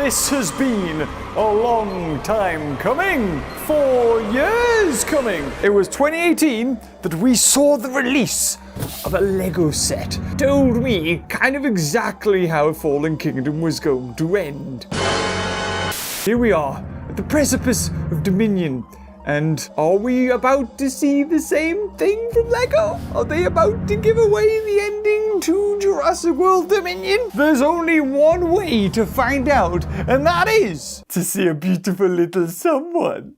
This has been a long time coming. 4 years coming. It was 2018 that we saw the release of a Lego set. Told me kind of exactly how Fallen Kingdom was going to end. Here we are at the precipice of Dominion. And are we about to see the same thing from Lego? Are they about to give away the ending to Jurassic World Dominion? There's only one way to find out, and that is to see a beautiful little someone.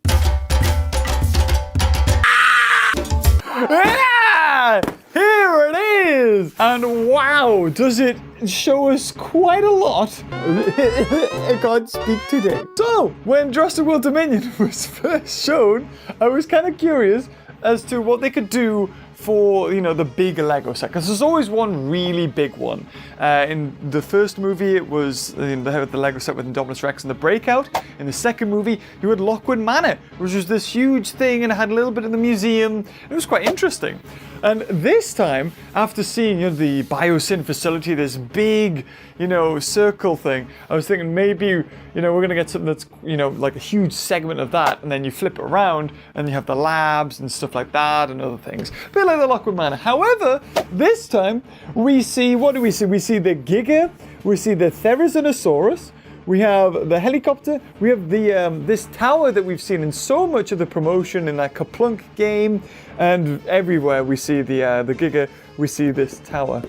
Ah! Here it is! And wow, does it show us quite a lot. I can't speak today. So, when Jurassic World Dominion was first shown, I was kind of curious as to what they could do for, you know, the big Lego set. Because there's always one really big one. In the first movie, it was the Lego set with Indominus Rex and the Breakout. In the second movie, you had Lockwood Manor, which was this huge thing and it had a little bit in the museum. It was quite interesting. And this time, after seeing, you know, the Biosyn facility, this big, you know, circle thing, I was thinking maybe, you know, we're going to get something that's, you know, like a huge segment of that, and then you flip it around, and you have the labs and stuff like that, and other things. A bit like the Lockwood Manor. However, this time, we see, what do we see? We see the Giga, we see the Therizinosaurus, we have the helicopter, we have the this tower that we've seen in so much of the promotion in that Kaplunk game, and everywhere we see the Giga, we see this tower.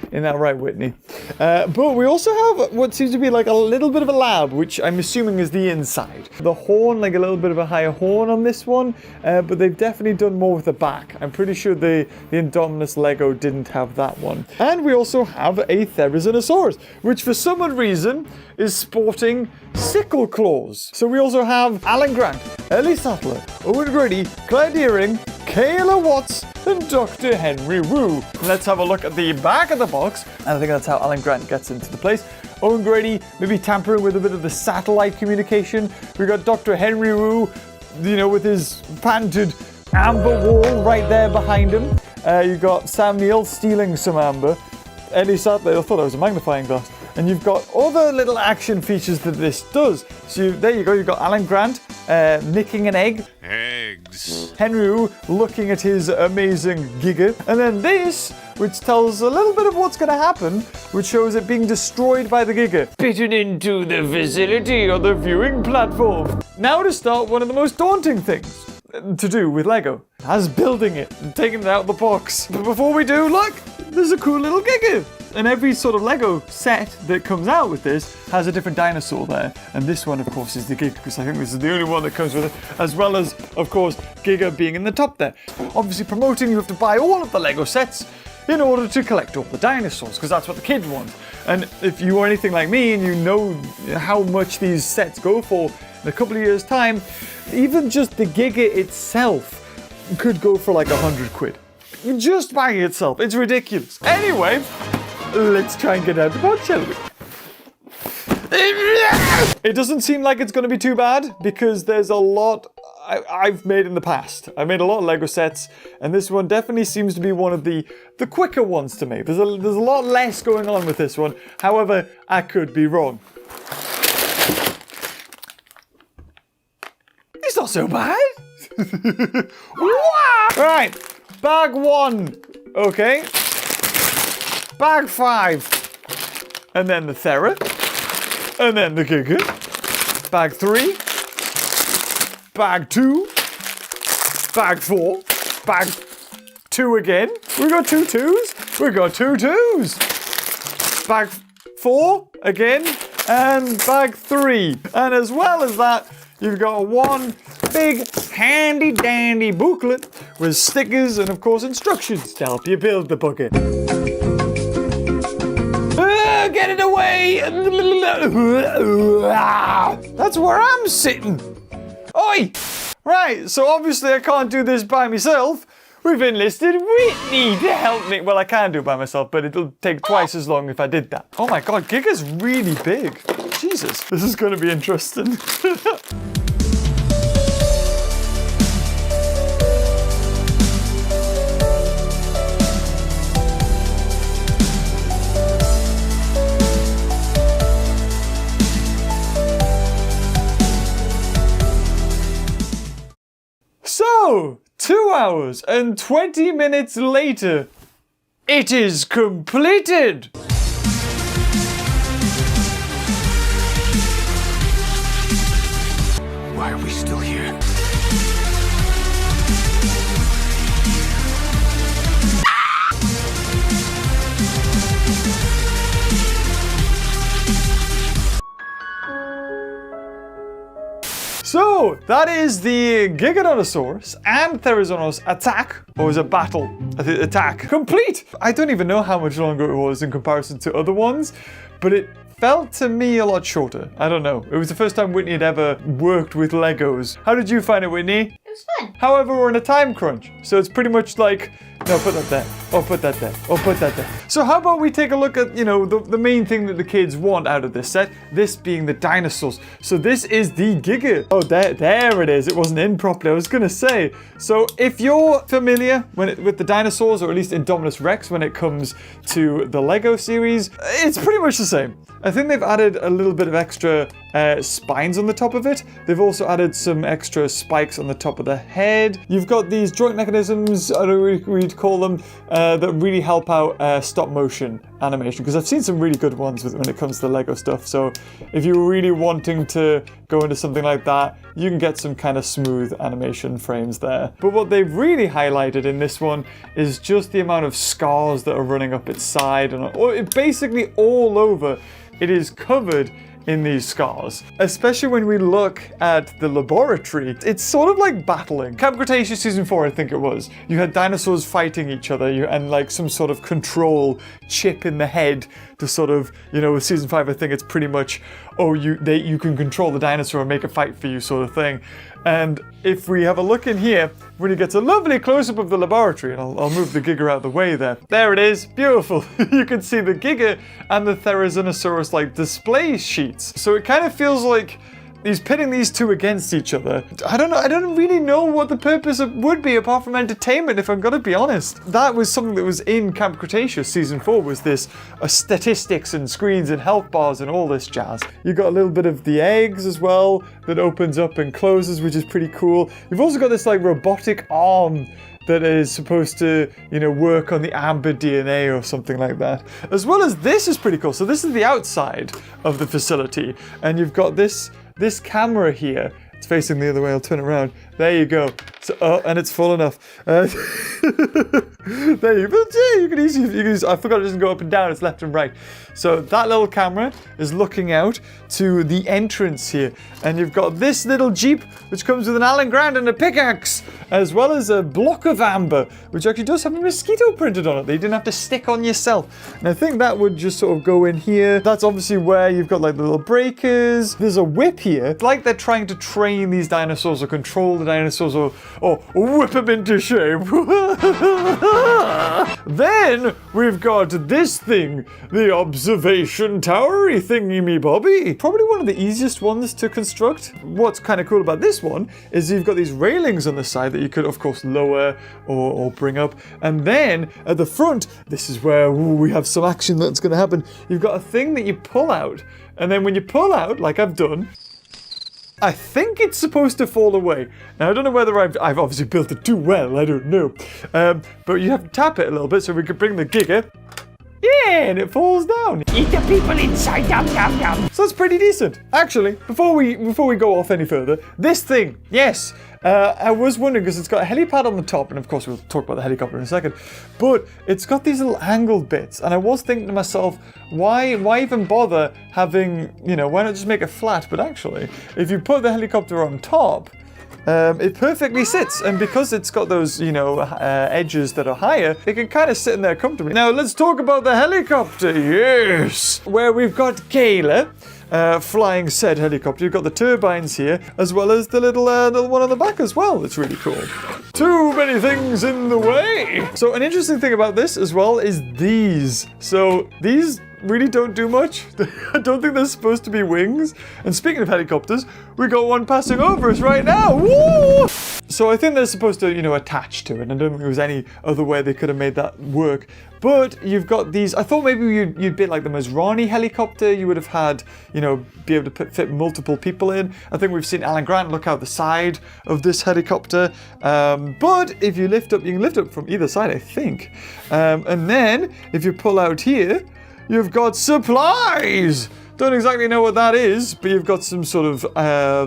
Isn't that right, Whitney? But we also have what seems to be like a little bit of a lab, which I'm assuming is the inside. The horn, like a little bit of a higher horn on this one, but they've definitely done more with the back. I'm pretty sure the Indominus Lego didn't have that one. And we also have a Therizinosaurus, which for some odd reason is sporting sickle claws. So we also have Alan Grant, Ellie Sattler, Owen Grady, Claire Deering, Kayla Watts, and Dr. Henry Wu. Let's have a look at the back of the box, and I think that's how Alan Grant gets into the place. Owen Grady maybe tampering with a bit of the satellite communication. We got Dr. Henry Wu, you know, with his patented amber wall right there behind him. You got Sam Neill stealing some amber. Ellie Sattler, I thought that was a magnifying glass. And you've got other little action features that this does. So there you go, you've got Alan Grant nicking an egg. Eggs. Henry Wu looking at his amazing Giga. And then this, which tells a little bit of what's going to happen, which shows it being destroyed by the Giga. Fitted into the facility on the viewing platform. Now to start one of the most daunting things to do with Lego. As building it and taking it out of the box. But before we do, look, there's a cool little Giga. And every sort of Lego set that comes out with this has a different dinosaur there. And this one, of course, is the Giga, because I think this is the only one that comes with it, as well as, of course, Giga being in the top there. Obviously, promoting, you have to buy all of the Lego sets in order to collect all the dinosaurs, because that's what the kids want. And if you are anything like me and you know how much these sets go for in a couple of years' time, even just the Giga itself could go for like 100 quid. Just buying itself. It's ridiculous. Anyway, let's try and get out of the box, shall we? It doesn't seem like it's going to be too bad, because there's a lot I've made in the past. I made a lot of Lego sets, and this one definitely seems to be one of the quicker ones to make. There's a lot less going on with this one. However, I could be wrong. It's not so bad. Right, bag 1. Okay. Bag 5, and then the Thera, and then the Giga. Bag 3, bag 2, bag 4, bag 2 again. We got 2 2s. We got 2 2s. Bag 4 again, and bag 3. And as well as that, you've got one big handy dandy booklet with stickers and of course instructions to help you build the bucket. Get it away! That's where I'm sitting. Oi! Right, so obviously I can't do this by myself. We've enlisted Whitney to help me. Well, I can do it by myself, but it'll take twice as long if I did that. Oh my god, Giga's really big. Jesus, this is going to be interesting. So, 2 hours and 20 minutes later, it is completed! Why are we still here? So, that is the Gigantosaurus and Therizonus attack, or was it battle? I think attack. Complete! I don't even know how much longer it was in comparison to other ones, but it felt to me a lot shorter. I don't know. It was the first time Whitney had ever worked with Legos. How did you find it, Whitney? It was fun. However, we're in a time crunch, so it's pretty much like, no, put that there, or put that there, or put that there. So how about we take a look at, the main thing that the kids want out of this set, this being the dinosaurs. So this is the Giga. Oh, there it is. It wasn't in properly, I was gonna say. So if you're familiar with the dinosaurs, or at least Indominus Rex when it comes to the Lego series, it's pretty much the same. I think they've added a little bit of extra spines on the top of it. They've also added some extra spikes on the top of the head. You've got these joint mechanisms, I don't know what you'd call them, that really help out stop motion animation, because I've seen some really good ones when it comes to Lego stuff. So if you're really wanting to go into something like that, you can get some kind of smooth animation frames there. But what they've really highlighted in this one is just the amount of scars that are running up its side, and basically all over. It is covered in these scars, especially when we look at the laboratory. It's sort of like battling. Camp Cretaceous Season 4, I think it was. You had dinosaurs fighting each other, and like some sort of control chip in the head to sort of, with Season 5, I think it's pretty much, you can control the dinosaur and make it fight for you sort of thing. And if we have a look in here, when it gets a lovely close-up of the laboratory, and I'll move the Giga out of the way there. There it is, beautiful. You can see the Giga and the Therizinosaurus like display sheets. So it kind of feels like he's pitting these two against each other. I don't know, I don't really know what the purpose would be apart from entertainment, if I'm gonna be honest. That was something that was in Camp Cretaceous Season 4, was this statistics and screens and health bars and all this jazz. You got a little bit of the eggs as well that opens up and closes, which is pretty cool. You've also got this like robotic arm that is supposed to, work on the amber DNA or something like that. As well as this is pretty cool. So this is the outside of the facility, and you've got this camera here. It's facing the other way. I'll turn it around. There you go. So, and it's full enough. There you go. You can use. I forgot it doesn't go up and down. It's left and right. So that little camera is looking out to the entrance here, and you've got this little Jeep which comes with an Allen Grant and a pickaxe, as well as a block of amber, which actually does have a mosquito printed on it that you didn't have to stick on yourself. And I think that would just sort of go in here. That's obviously where you've got like the little breakers. There's a whip here. It's like they're trying to train these dinosaurs or control the dinosaurs or whip them into shape. Then we've got this thing, the observation towery thingy-me-bobby. Probably one of the easiest ones to construct. What's kind of cool about this one is you've got these railings on the side that you could of course lower or bring up, and then at the front, this is where we have some action that's going to happen. You've got a thing that you pull out, and then when you pull out, like I've done, I think it's supposed to fall away. Now, I don't know whether I've obviously built it too well, I don't know. But you have to tap it a little bit so we can bring the Giga. Yeah, and it falls down. Eat the people inside, yum, yum, yum. So that's pretty decent. Actually, before we go off any further, this thing, yes. I was wondering, because it's got a helipad on the top, and of course we'll talk about the helicopter in a second, but it's got these little angled bits, and I was thinking to myself, why even bother having, why not just make it flat? But actually, if you put the helicopter on top, it perfectly sits, and because it's got those, edges that are higher, it can kind of sit in there comfortably. Now, let's talk about the helicopter, yes! Where we've got Kayla, flying said helicopter. You've got the turbines here, as well as the little one on the back as well. It's really cool. Too many things in the way! So an interesting thing about this as well is these. So these really don't do much. I don't think they're supposed to be wings. And speaking of helicopters, we got one passing over us right now. Woo! So I think they're supposed to, attach to it. I don't think there was any other way they could have made that work. But you've got these, I thought maybe you'd bit like the Masrani helicopter. You would have had, be able to fit multiple people in. I think we've seen Alan Grant look out the side of this helicopter. But if you lift up, you can lift up from either side, I think. And then if you pull out here, you've got supplies. Don't exactly know what that is, but you've got some sort of,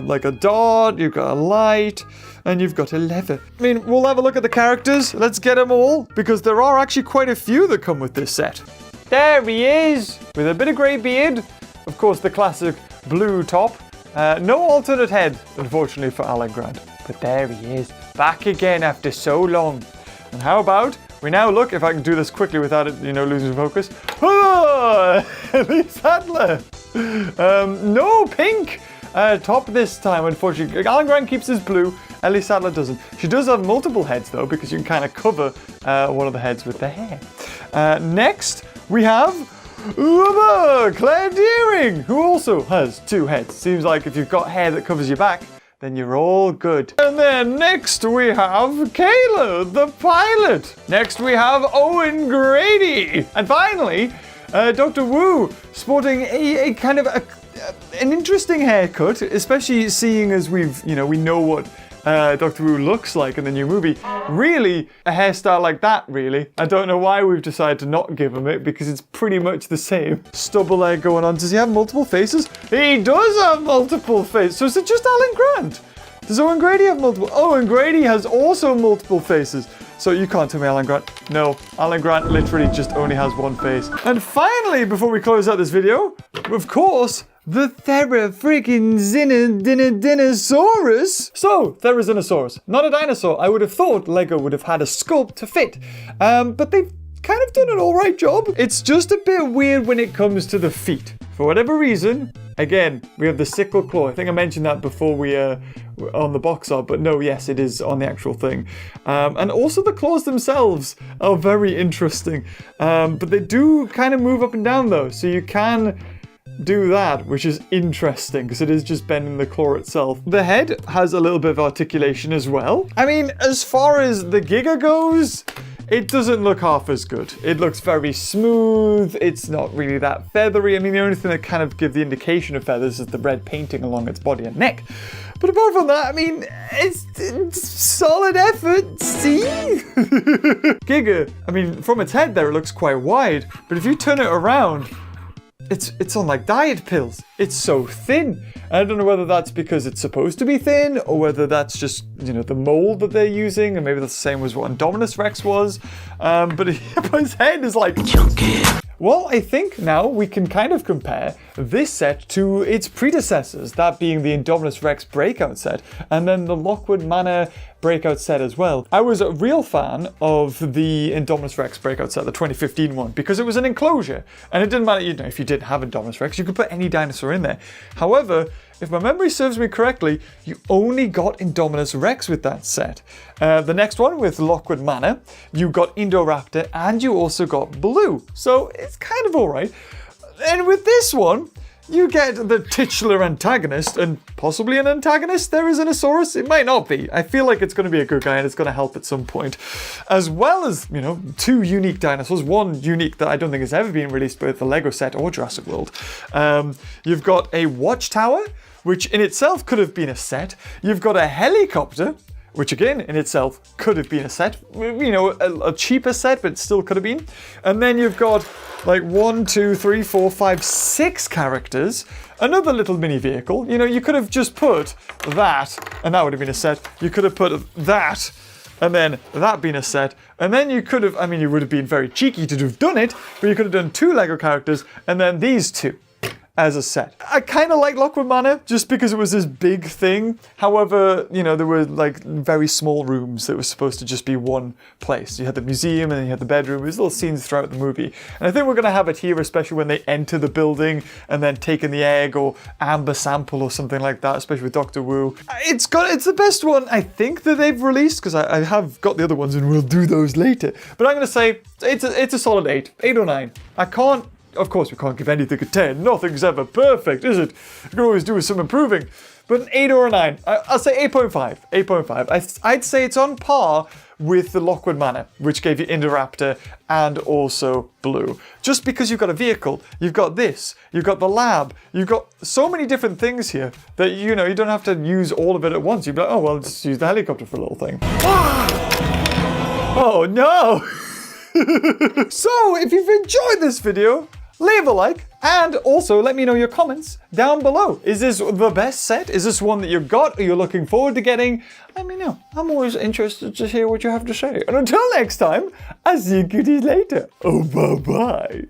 like a dart, you've got a light, and you've got a lever. I mean, we'll have a look at the characters. Let's get them all, because there are actually quite a few that come with this set. There he is, with a bit of grey beard. Of course, the classic blue top. No alternate head, unfortunately, for Alan Grant. But there he is, back again after so long. And how about we now look, if I can do this quickly without it, losing focus. Oh, Ellie Sattler. No pink top this time, unfortunately. Alan Grant keeps his blue. Ellie Sattler doesn't. She does have multiple heads, though, because you can kind of cover one of the heads with the hair. Next, we have Claire Deering, who also has 2 heads. Seems like if you've got hair that covers your back, then you're all good. And then next we have Kayla, the pilot. Next we have Owen Grady. And finally, Dr. Wu, sporting a kind of an interesting haircut, especially seeing as we know what Dr. Wu looks like in the new movie. Really, a hairstyle like that, really. I don't know why we've decided to not give him it, because it's pretty much the same. Stubble leg going on. Does he have multiple faces? He does have multiple faces. So is it just Alan Grant? Does Owen Grady have multiple? Owen Grady has also multiple faces. So you can't tell me Alan Grant. No, Alan Grant literally just only has one face. And finally, before we close out this video, of course, the Therizinosaurus. So, Therizinosaurus, not a dinosaur. I would have thought Lego would have had a sculpt to fit, but they've kind of done an alright job. It's just a bit weird when it comes to the feet. For whatever reason, again, we have the sickle claw. I think I mentioned that before we on the box art, but no, yes, it is on the actual thing. And also the claws themselves are very interesting, but they do kind of move up and down though, so you can do that, which is interesting because it is just bending the claw itself. The head has a little bit of articulation as well. I mean, as far as the Giga goes, it doesn't look half as good. It looks very smooth. It's not really that feathery. I mean, the only thing that kind of gives the indication of feathers is the red painting along its body and neck. But apart from that, I mean, it's solid effort, see? Giga, I mean, from its head there, it looks quite wide. But if you turn it around, it's on like diet pills. It's so thin. I don't know whether that's because it's supposed to be thin or whether that's just, the mold that they're using, and maybe that's the same as what Indominus Rex was. But his head is like chunky. Well, I think now we can kind of compare this set to its predecessors, that being the Indominus Rex Breakout set, and then the Lockwood Manor Breakout set as well. I was a real fan of the Indominus Rex Breakout set, the 2015 one, because it was an enclosure, and it didn't matter, if you didn't have Indominus Rex, you could put any dinosaur in there. However, if my memory serves me correctly, you only got Indominus Rex with that set. The next one with Lockwood Manor, you got Indoraptor and you also got Blue. So it's kind of alright. And with this one, you get the titular antagonist and possibly an antagonist. Therizinosaurus. It might not be. I feel like it's going to be a good guy and it's going to help at some point. As well as, 2 unique dinosaurs. One unique that I don't think has ever been released by the Lego set or Jurassic World. You've got a watchtower, which in itself could have been a set. You've got a helicopter, which again in itself could have been a set. A cheaper set, but it still could have been. And then you've got like 1, 2, 3, 4, 5, 6 characters. Another little mini vehicle. You could have just put that, and that would have been a set. You could have put that, and then that being a set. And then you could have, you would have been very cheeky to have done it, but you could have done 2 Lego characters, and then these 2. As a set. I kind of like Lockwood Manor just because it was this big thing. However, there were like very small rooms that were supposed to just be one place. You had the museum and then you had the bedroom. There's little scenes throughout the movie. And I think we're going to have it here, especially when they enter the building and then taking the egg or amber sample or something like that, especially with Dr. Wu. It's the best one I think that they've released because I have got the other ones and we'll do those later. But I'm going to say it's a solid 8 or 9. Of course, we can't give anything a 10. Nothing's ever perfect, is it? You can always do with some improving. but an 8 or a 9. I'll say 8.5. 8.5. I'd say it's on par with the Lockwood Manor, which gave you Indoraptor and also Blue. Just because you've got a vehicle, you've got this, you've got the lab, you've got so many different things here that, you know, you don't have to use all of it at once. You'd be like, oh, well, just use the helicopter for a little thing. Oh, no! So, if you've enjoyed this video, leave a like, and also let me know your comments down below. Is this the best set? Is this one that you got or you're looking forward to getting? Let me know. I'm always interested to hear what you have to say. And until next time, I'll see you goodies later. Oh, bye-bye.